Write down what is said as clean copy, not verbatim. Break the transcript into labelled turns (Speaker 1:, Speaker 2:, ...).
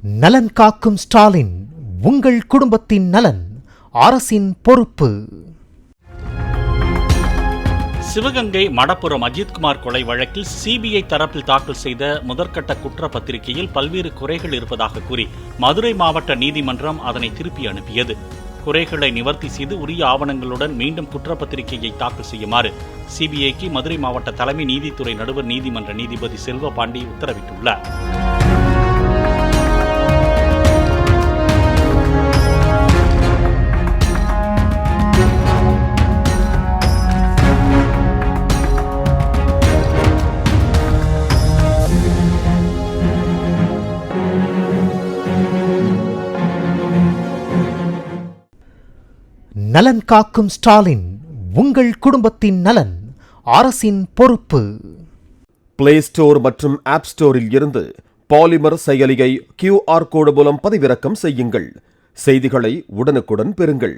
Speaker 1: நலன் காக்கும் ஸ்டாலின், உங்கள் குடும்பத்தின் நலன் அரசின் பொறுப்பு.
Speaker 2: சிவகங்கை மடப்புரம் அஜித்குமார் கொலை வழக்கில் சிபிஐ தரப்பில் தாக்கல் செய்த முதற்கட்ட குற்றப்பத்திரிகையில் பல்வேறு குறைகள் இருப்பதாக கூறி மதுரை மாவட்ட நீதிமன்றம் அதனை திருப்பி அனுப்பியது. குறைகளை நிவர்த்தி செய்து உரிய ஆவணங்களுடன் மீண்டும் குற்றப்பத்திரிகையை தாக்கல் செய்யுமாறு சிபிஐக்கு மதுரை மாவட்ட தலைமை நீதித்துறை நடுவர் நீதிமன்ற நீதிபதி செல்வபாண்டி உத்தரவிட்டுள்ளார்.
Speaker 1: நலன் காக்கும் ஸ்டாலின், உங்கள் குடும்பத்தின் நலன் அரசின் பொறுப்பு.
Speaker 3: பிளே ஸ்டோர் மற்றும் ஆப் ஸ்டோரில் இருந்து பாலிமர் செயலியை QR கோடு மூலம் பதிவிறக்கம் செய்யுங்கள். செய்திகளை உடனுக்குடன் பெறுங்கள்.